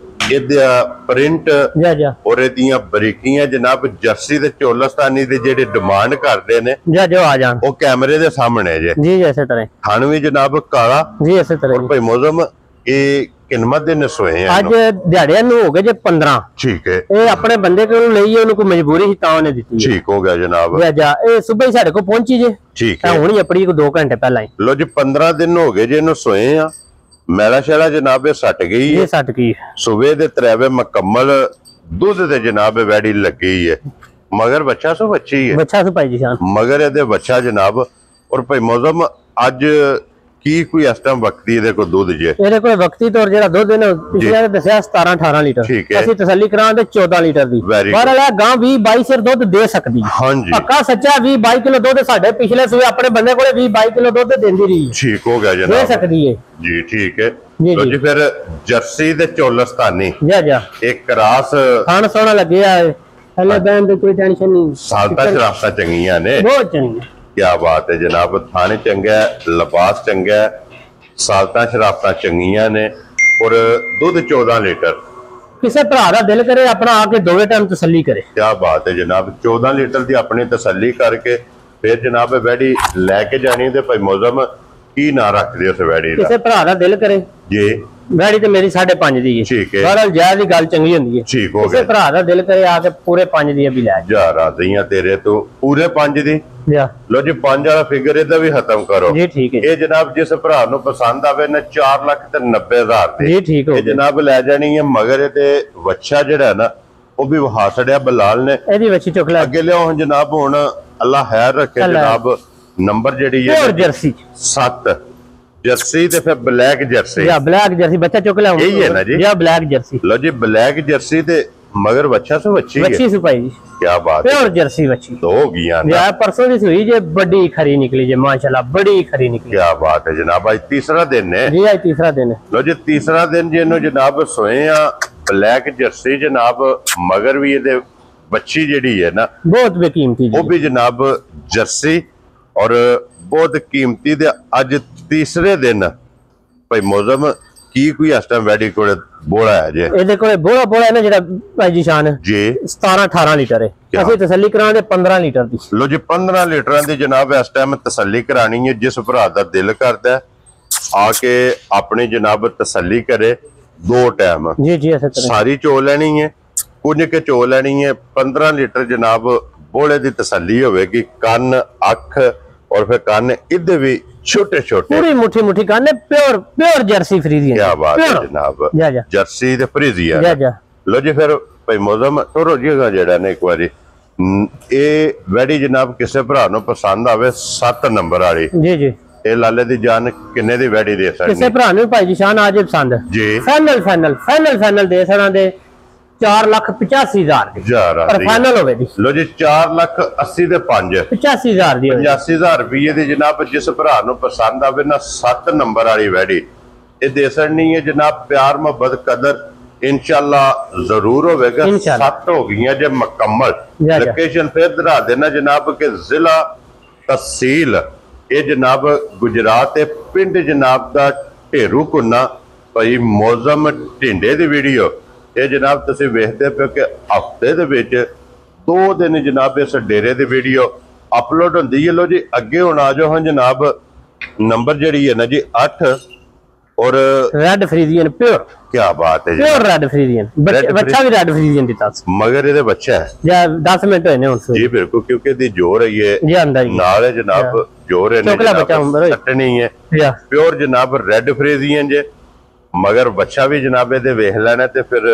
ਇਹਦਾ ਪ੍ਰਿੰਟ ਔਰ ਇਹਦੀਆਂ ਬਰੀਕੀਆਂ ਜਨਾਬ ਜਰਸੀ ਤੇ ਚੋਲਸਤਾਨੀ ਦੇ ਜਿਹੜੇ ਡਿਮਾਂਡ ਕਰਦੇ ਨੇ ਜੋ ਆ ਜਾਣ ਉਹ ਕੈਮਰੇ ਦੇ ਸਾਹਮਣੇ ਜੇ ਜੀ ਇਸੇ ਤਰ੍ਹਾਂ। ਥਣ ਵੀ ਜਨਾਬ ਕਾਲਾ ਜੀ ਇਸੇ ਤਰ੍ਹਾਂ। ਭਾਈ ਮੌਸਮ ਇਹ ਕਿੰਨਾ ਦਿਨ ਸੋਏ ਆ? ਅੱਜ ਦਿਹਾੜਿਆਂ ਨੂੰ ਹੋ ਗਏ ਜੇ 15। ਠੀਕ ਹੈ, ਇਹ ਆਪਣੇ ਬੰਦੇ ਕੋਲ ਲਈ ਉਹਨੂੰ ਕੋਈ ਮਜਬੂਰੀ ਸੀ ਤਾਂ ਉਹਨੇ ਦਿੱਤੀ। ਠੀਕ ਹੋ ਗਿਆ ਜਨਾਬ। ਇਹ ਸਵੇਰ ਹੀ ਸਾਡੇ ਕੋਲ ਪਹੁੰਚੀ ਜੇ। ਠੀਕ ਹੈ, ਹੁਣੀ ਆਪਣੀ ਕੋ 2 ਘੰਟੇ ਪਹਿਲਾਂ ਹੀ। ਲੋ ਜੀ 15 ਦਿਨ ਹੋ ਗਏ ਜੇ ਇਹਨੂੰ ਸੋਏ ਆ। ਮੈਲਾ ਸ਼ੈਲਾ ਜਨਾਬ ਇਹ ਸੱਟ ਗਈ ਹੈ, ਇਹ ਸੱਟ ਗਈ ਸਵੇਰ ਦੇ 3 ਮੁਕੰਮਲ ਦੁੱਧ ਤੇ ਜਨਾਬ ਵੈੜੀ ਲੱਗੀ ਹੈ। ਮਗਰ ਬੱਚਾ ਸੋ ਬੱਚੀ ਹੈ, ਬੱਚਾ ਸੋ ਭਾਈ ਜੀ ਸ਼ਾਨ ਮਗਰ ਇਹਦੇ ਬੱਚਾ ਜਨਾਬ। ਔਰ ਭਾਈ ਮੌਸਮ ਅੱਜ ਕੀ ਕੋਈ ਇਸ ਟਾਈਮ ਵਕਤੀ ਇਹਦੇ ਕੋਲ ਦੁੱਧ ਜੇ? ਇਹਦੇ ਕੋਲ ਵਕਤੀ ਤੌਰ ਜਿਹੜਾ ਦੁੱਧ ਇਹਨੇ ਪਿਛਲੇ ਦੱਸਿਆ 17-18 ਲੀਟਰ। ਅਸੀਂ ਤਸੱਲੀ ਕਰਾਂ ਤੇ 14 ਲੀਟਰ ਦੀ। ਪਰ ਇਹ ਗਾਂ 20-22 ਸਿਰ ਦੁੱਧ ਦੇ ਸਕਦੀ। ਹਾਂਜੀ ਪੱਕਾ ਸੱਚਾ 20-22 ਕਿਲੋ ਦੁੱਧ ਸਾਡੇ ਪਿਛਲੇ ਸੂਏ ਆਪਣੇ ਬੰਦੇ ਕੋਲੇ 20-22 ਕਿਲੋ ਦੁੱਧ ਦਿੰਦੀ ਰਹੀ। ਠੀਕ ਹੋ ਗਿਆ ਜਨਾਬ, ਦੇ ਸਕਦੀ ਹੈ ਜੀ। ਠੀਕ ਹੈ ਲੋ ਜੀ ਫਿਰ ਜਰਸੀ ਤੇ ਚੋਲਸਤਾਨੀ ਇੱਕ ਕਰਾਸ ਖਾਣ ਸੋਹਣਾ ਲੱਗਿਆ ਹੈ। ਹਲੇ ਬੈਨ ਤੇ ਕੋਈ ਟੈਨਸ਼ਨ ਨਹੀਂ, ਸਾਲਤਾ ਸ਼ਰਾਫਤਾਂ ਚੰਗੀਆਂ ਨੇ, ਬਹੁਤ ਚੰਗੀਆਂ। क्या बात है जनाब, थाने चंगा है, लिबास चंगा है, सालता शराफत चंगियां ने और दुध 14 लीटर ਕਿਸੇ ਭਰਾ ਦਾ ਦਿਲ ਕਰੇ ਆਪਣਾ ਆ ਕੇ ਦੋਵੇਂ ਟਾਈਮ ਤਸੱਲੀ ਕਰੇ। ਕੀ ਬਾਤ ਹੈ ਜਨਾਬ। 14 ਲੀਟਰ ਦੀ ਆਪਣੀ ਤਸੱਲੀ ਕਰਕੇ ਫਿਰ ਜਨਾਬ ਵੈੜੀ ਲੈ ਕੇ ਜਾਣੀ ਤੇ ਭਾਈ ਮੌਜ਼ਮ ਕੀ ਨਾਂ ਰੱਖਦੇ ਉਸ ਵੈੜੀ ਦਾ? ਕਿਸੇ ਭਰਾ ਦਾ ਦਿਲ ਕਰੇ ਜੀ। ਵੈੜੀ ਤੇ ਮੇਰੀ 5.5 ਦੀ ਹੈ। ਠੀਕ ਹੈ। ਬਹਰਹਾਲ ਜਾਇਜ਼ ਦੀ ਗੱਲ ਚੰਗੀ ਹੁੰਦੀ ਹੈ। ਠੀਕ ਹੋ ਗਿਆ। ਕਿਸੇ ਭਰਾ ਦਾ ਦਿਲ ਕਰੇ ਆ ਕੇ ਪੂਰੇ 5 ਦੀ ਵੀ ਲੈ ਜਾ ਰਾਜ਼ੀਆਂ ਤੇਰੇ ਤੋਂ ਪੂਰੇ 5 ਦੀ। ਲੋ ਜੀ 5 ਵਾਲਾ ਫਿਗਰ ਇਹਦਾ ਵੀ ਖਤਮ ਕਰੋ ਜੀ। ਠੀਕ ਹੈ। ਇਹ ਜਨਾਬ ਜਿਸ ਭਰਾ ਨੂੰ ਪਸੰਦ ਆਵੇ ਨਾ 4,90,000 ਦੀ ਜੀ। ਠੀਕ ਹੋ ਇਹ ਜਨਾਬ ਲੈ ਜਾਣੀ ਹੈ। ਮਗਰ ਇਹ ਤੇ ਵੱਛਾ ਜਿਹੜਾ ਨਾ ਉਹ ਵੀ ਵਹਾ ਛੜਿਆ ਬਲਾਲ ਨੇ। ਇਹਦੀ ਵੱਛੀ ਚੁੱਕ ਲੈ ਅੱਗੇ ਲਿਆਓ ਜਨਾਬ। ਹੁਣ ਅੱਲਾ ਖੈਰ ਰੱਖੇ ਜਨਾਬ। ਨੰਬਰ ਜਿਹੜੀ ਹੈ ਜਰਸੀ 7 ਜਰਸੀ ਤੇ ਫਿਰ ਬਲੈਕ ਜਰਸੀ। ਜਾਂ ਬਲੈਕ ਜਰਸੀ ਬੱਚਾ ਚੁੱਕ ਲੈ। ਇਹੀ ਹੈ ਨਾ ਜੀ? ਜਾਂ ਬਲੈਕ ਜਰਸੀ। ਲੋ ਜੀ ਬਲੈਕ ਜਰਸੀ ਤੇ ਮਗਰ ਵੱਛਾ ਸੋ ਵੱਛੀ ਹੈ। ਵੱਛੀ ਸੁਪਾਈ ਜੀ। ਕੀ ਬਾਤ ਹੈ। ਪਿਓਰ ਜਰਸੀ ਵੱਛੀ ਦੋ ਹੋ ਗਈਆਂ ਨਾ। ਯਾ ਪਰਸੋਂ ਦੀ ਸੂਈ ਜੇ ਬੜੀ ਖਰੀ ਨਿਕਲੀ ਜੇ ਮਾਸ਼ਾਅੱਲਾ ਬੜੀ ਖਰੀ ਨਿਕਲੀ। ਕੀ ਬਾਤ ਹੈ ਜਨਾਬ। ਅੱਜ ਤੀਸਰਾ ਦਿਨ ਹੈ ਜੀ। ਅੱਜ ਤੀਸਰਾ ਦਿਨ ਹੈ। ਲੋ ਜੀ ਤੀਸਰਾ ਦਿਨ ਜਿਹਨੂੰ ਜਨਾਬ ਸੋਏ ਆ ਬਲੈਕ ਜਰਸੀ ਜਨਾਬ। ਮਗਰ ਵੀ ਇਹਦੇ ਬੱਚੀ ਜਿਹੜੀ ਹੈ ਨਾ ਬਹੁਤ ਬੇਕੀਮਤੀ ਉਹ ਵੀ ਜਨਾਬ ਜਰਸੀ ਔਰ ਬਹੁਤ ਕੀਮਤੀ। ਦੇ ਅੱਜ ਤੀਸਰੇ ਦਿਨ ਭਾਈ ਮੌਜ਼ਮ ਕੀ ਕੋਈ ਇਸ ਟਾਈਮ ਵੈਡੀ ਕੋਲ ਬੋਲਾ ਹੈ ਜੇ? ਇਹਦੇ ਕੋਲੇ ਬੋਲਾ ਹੈ ਨਾ ਜਿਹੜਾ ਭਾਈ ਜੀ ਸ਼ਾਨ ਜੀ 17-18 ਲੀਟਰ ਹੈ। ਅਸੀਂ ਤਸੱਲੀ ਕਰਾਂਗੇ 15 ਲੀਟਰ ਦੀ। ਲੋ ਜੀ 15 ਲੀਟਰਾਂ ਦੀ ਜਨਾਬ ਇਸ ਟਾਈਮ ਤਸੱਲੀ ਕਰਾਣੀ ਹੈ। ਜਿਸ ਭਰਾ ਦਾ ਦਿਲ ਕਰਦਾ ਆ ਕੇ ਆਪਣੀ ਜਨਾਬ ਤਸੱਲੀ ਕਰੇ। ਦੋ ਟਾਈਮ ਜੀ ਸਾਰੀ ਚੋ ਲੈਣੀ ਹੈ। ਕੁਝ ਕੇ ਚੋ ਲੈਣੀ ਹੈ। 15 ਲੀਟਰ ਜਨਾਬ ਬੋਲੇ ਦੀ ਤਸੱਲੀ ਹੋਵੇਗੀ। ਕੰਨ ਅੱਖ ਔਰ ਫਿਰ ਕੰਨ ਇਹਦੇ ਵੀ छोटे छोटे पूरी मुट्ठी मुट्ठी काने प्योर जर्सी फ्रीजियन। क्या बात है जनाब। जर्सी ते फ्रीजियन। लो जी फिर भाई मौजम टोरो जीगा जेड़ा ने एक बारी ए वैडी जनाब किसे भरा नु पसंद आवे 7 नंबर वाली जी जी ए लाले दी जान किन्ने दी वैडी दे सकदी? किसे भरा नु भाई जी शान आज पसंद जी फाइनल दे सकदा दे 4,85,000 ਦੀ ਪਰ ਫਾਈਨਲ ਹੋਵੇ ਜੀ। ਲੋ ਜੀ 4,80,000 ਦੇ 5 85,000 ਦੀ 85,000 ਰੁਪਏ ਦੀ ਜਨਾਬ। ਜਿਸ ਭਰਾ ਨੂੰ ਪਸੰਦ ਆਵੇ ਨਾ 7 ਨੰਬਰ ਵਾਲੀ ਵੈੜੀ ਇਹ ਦੇ ਸਕਣੀ ਹੈ ਜਨਾਬ। ਪਿਆਰ ਮੁਹੱਬਤ ਕਦਰ इंशाल्लाह जरूर होगा। 7 हो गई जे मुकम्मल। लोकेशन फिर दरा देना जनाब के जिला तहसील ये जनाब गुजरात पिंड जनाब का ढेरू कुन्ना भाई मौजम ढिंडे दी वीडियो ये जनाब तुसीं वेखदे पे कि हफ्ते दे विच 2 दिन जनाब इस डेरे दी वीडियो अपलोड होंदी है। लो जी अगे हुण आ जाओ जनाब। नंबर जिहड़ी है ना जी 8 और रेड फ्रीजियन प्योर। क्या बात है प्योर रेड फ्रीजियन बच्चा भी रेड फ्रीजियन दिता मगर ये बच्चा है या 10 मिनट होने हुन जी बिल्कुल क्योंकि दी जोर है ये जी अंदर नाल है जनाब। जोर है कटनी है प्योर जनाब रेड फ्रीजियन जे मगर बच्चा भी जनाब दे वेख लेना ते फिर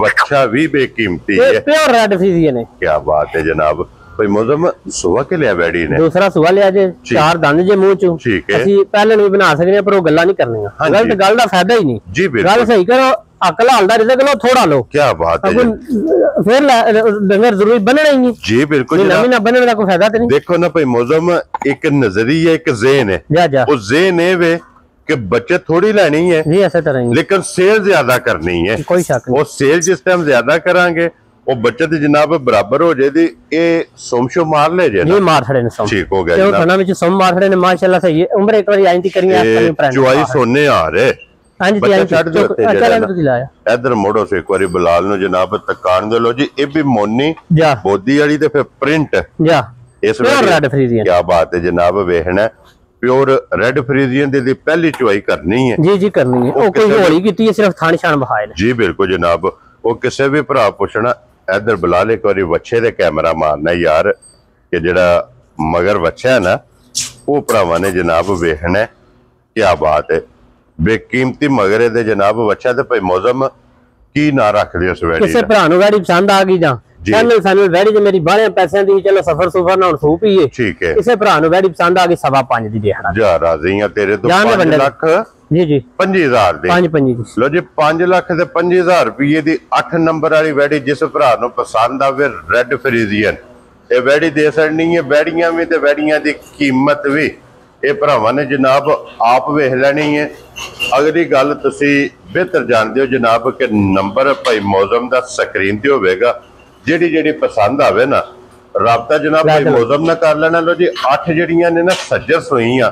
बच्चा भी बेकीमती है। प्योर रेड फ्रीजियन है। क्या बात है जनाब। भाई मौजम सुबह के लिया बैडी ने दूसरा सुबह लिया जे 4 दंद जे मुंह चो। ठीक है ਅਸੀਂ ਪਹਿਲੇ ਨਹੀਂ ਬਣਾ ਸਕਦੇ ਪਰ ਉਹ ਗੱਲਾਂ ਨਹੀਂ ਕਰਨੀਆਂ। ਗਲਤ ਗੱਲ ਦਾ ਫਾਇਦਾ ਹੀ ਨਹੀਂ जी बिल्कुल। ਗੱਲ ਸਹੀ ਕਰੋ ਅਕਲ ਹਲਦਾ ਰਿਜ਼ਕ ਲੋ ਥੋੜਾ ਲੋ। क्या बात है फिर डंगर जरूरी बनना ही नहीं जी बिल्कुल नवी ना बनने का कोई फायदा तो नहीं। देखो ना भाई मौजम एक नजरिया एक ज़हन है वो ज़हन है वे कि बचत थोड़ी लेनी है जी ऐसा तरह ही लेकिन सेल ज्यादा करनी है। कोई शक नहीं। वो सेल जिस टाइम ज्यादा करांगे वो बचत जनाब बराबर हो जाएगी। ये सोमशो मार ले जे जी मार खड़े ने सोम ठीक हो गया जनाब। खाना में सोम मार खड़े ने माशाल्लाह सही है। उम्र एक बार आई थी करिए चुआई सोने आ रहे हां जी अच्छा तो दिलाया इधर मोड़ो से एक बारी बिलाल नु जनाब तकान दे लो जी। ये भी मोनी बोदी वाली ते फिर प्रिंट जा इस रेड फ्रीजियन। क्या बात है जनाब। वेखना प्योर रेड फ्रीजियन दी पहली चुआई करनी है जी जी करनी है। ओ कोई होली कीती है सिर्फ थान शान बहाए ने जी बिल्कुल जनाब। वो किसी भी भरा पुछना इधर बुला ले एक बारी बच्चे दे कैमरा मारना यार कि जेड़ा मगर बच्चा है ना वो भरावां ने जनाब वेखना। क्या बात है बेकीमती मगर दे जनाब बच्चा ते भाई मौजम की ना रख दियो उस वैडी किसी भरा नु वैडी पसंद आ गई जा फाइनल वैडी जे मेरी बाले पैसे दी चलो सफर सुफर ना सूप ही है। ठीक है किसी भरा नु वैडी पसंद आ गई 5.5 दी देना जा राज़ी तेरे तो 5 लाख जी जी 25,000 दी 5 लो जी 5 लाख ते 25,000 रुपये दी 8 नंबर वाली वैडी जिस भरा नु पसंद आवे रेड फ्रीजियन ये वैडी दे सकनी है। वैडियां भी ते वैडियां दी कीमत भी ये भरावां ने जनाब आप वेख लेनी है। अगली गल तुसी बेहतर जानदे हो जनाब के नंबर भाई मौजम दा स्क्रीन ते होवेगा। जेड़ी जेड़ी पसंद आवे ना राबता जनाब भाई मौजम ना कर लेना। लो जी 8 जड़ियां ने ना सज्जर सोईयां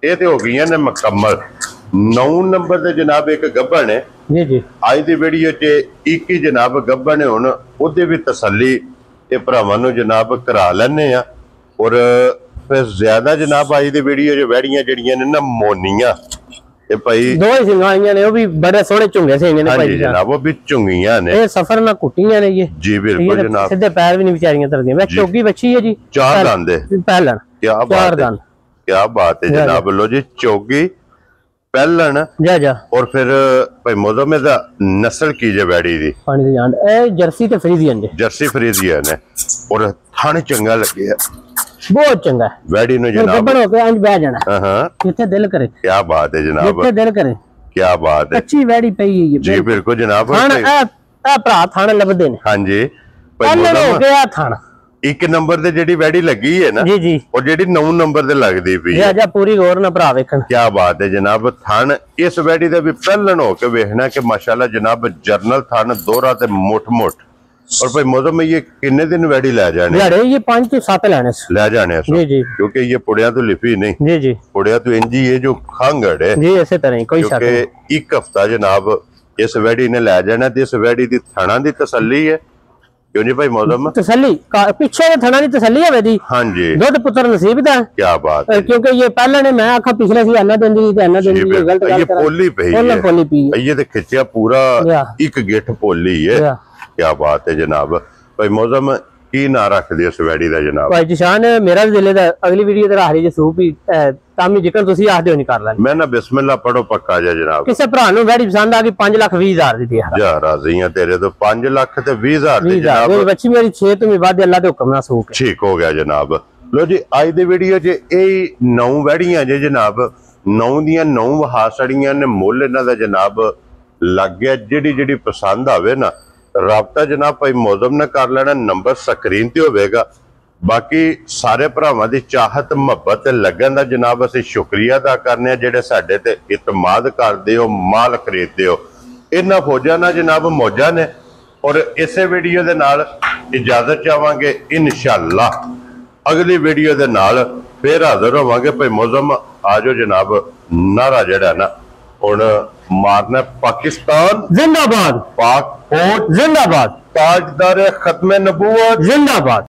ये ते हो गई ने मुकम्मल। 9 नंबर ते जनाब एक गब्बन है जी जी ਅੱਜ ਦੀ ਵੀਡੀਓ 'ਚ ਇੱਕ ਹੀ ਜਨਾਬ ਗੱਭਣ ਨੇ ਹੁਣ ਉਹਦੇ ਵੀ ਤਸੱਲੀ ਤੇ ਭਰਾਵਾਂ ਨੂੰ ਜਨਾਬ ਕਰਾ ਲੈਣੇ ਆ ਔਰ ਫਿਰ ਜ਼ਿਆਦਾ ਜਨਾਬ ਅੱਜ ਦੀ ਵੀਡੀਓ 'ਚ ਵੈੜੀਆਂ ਜਿਹੜੀਆਂ ਨੇ ਨਾ ਮੋਨੀਆਂ ਇਹ ਭਾਈ ਦੋ ਹੀ ਸਿੰਘਾਂ ਨੇ ਉਹ ਵੀ ਬੜੇ ਸੋਹਣੇ ਝੁੰਗੇ ਸਿੰਘ ਨੇ ਭਾਈ ਜਨਾਬ ਉਹ ਵੀ ਝੁੰਗੀਆਂ ਨੇ ਇਹ ਸਫਰ ਨਾਲ ਕੁੱਟੀਆਂ ਨੇ ਇਹ ਜੀ ਬਿਲਕੁਲ ਜਨਾਬ ਸਿੱਧੇ ਪੈਰ ਵੀ ਨਹੀਂ ਵਿਚਾਰੀਆਂ ਤਰਦੀਆਂ ਮੈਂ ਚੋਗੀ ਬੱਚੀ ਹੈ ਜੀ ਚਾਰ ਦੰਦ ਪਹਿਲਣ ਕੀ ਬਾਤ ਹੈ ਜਨਾਬ ਲੋ ਜੀ ਚੋਗੀ ਪਹਿਲਣ ਜਾ और फिर भाई मौसम में नस्ल की जे वैड़ी दी पानी दी जान ए जर्सी ते फ्रीजियन जे जर्सी फ्रीजियन है और थाने चंगा लगे है बहुत चंगा है वैड़ी नु जनाब गब्बड़ हो के अंज बैठ जाना हां जिथे दिल करे क्या बात है जनाब जिथे दिल करे क्या बात है अच्छी वैड़ी पई है ये जी बिल्कुल जनाब थाना आ भरा थाने लबदे ने हां जी पहले हो गया थाना एक नंबर ते जेडी वैड़ी लगी है ना जी जी और जेडी 9 नंबर ते लगदी पई है जा पूरी गौर ना भरा वेखन क्या बात है जनाब थान इस वैड़ी दा भी पहलन हो के वेखना कि माशाल्लाह जनाब जर्नल थान दोहरा ते मोट और भाई मौसम में ये कितने दिन वैड़ी ले जाने ये 5 से 7 ले जाने जी जी क्योंकि ये पुड़िया तो लिपी नहीं जी जी पुड़िया तो इंजी ये जो खांगड़ है जी इसी तरह कोई शक नहीं क्योंकि एक हफ्ता जनाब इस वैड़ी ने ले जाना ते इस वैड़ी दी थाना दी तसल्ली है क्यों जी भाई मौसम तसल्ली पीछे ने थाना दी तसल्ली है वेदी हां जी दुध पुत्र नसीब दा क्या बात है क्योंकि ये पहले ने मैं आखा पिछले सी अन्ना देंदी ते अन्ना देंदी गलत ये पोली पई है पोली पी ये ते खिंचिया पूरा एक गिठ पोली है क्या बात है जनाब भाई मौसम की ना रख दिया इस वैड़ी दा जनाब भाई जिशान मेरा भी दिल है अगली वीडियो ते राहरी जे सूप ही तामी जिक्र तुसी आखदे हो नहीं कर लेना मैं ना बिस्मिल्लाह पढ़ो पक्का जा जनाब किसे भरा नु वैड़ी पसंद आ गई 5,20,000 दी दिया जा राज़ियां तेरे तो 5 लाख ते 20,000 दी जनाब वो बच्ची मेरी 6 तो मैं बाद अल्लाह दे हुक्म नाल सूप ठीक हो गया जनाब लो जी आज दी वीडियो च ए 9 वैड़ियां जे जनाब 9 दियां 9 वहासड़ियां ने मुੱਲ ਇਹਨਾਂ ਦਾ जनाब लग गया ਜਿਹੜੀ पसंद आवे ना राबता जनाब भाई मौसम ने कर लेना नंबर स्क्रीन ते होवेगा बाकी सारे भरावां दी चाहत मुहब्बत लगन दा जनाब असीं शुक्रिया अदा करने आ जेड़े साडे ते इतमाद करदे हो माल खरीददे हो इन्हां फौजां नाल जनाब मौजां ने और इसे वीडियो दे नाल इजाजत चाहांगे इंशाअल्लाह अगली वीडियो दे नाल फिर हाजिर होवांगे भाई मौसम आजो जनाब नारा जेड़ा ना हुण मारना पाकिस्तान जिंदाबाद पाक फौज जिंदाबाद ताजदार खत्म नबूवत जिंदाबाद।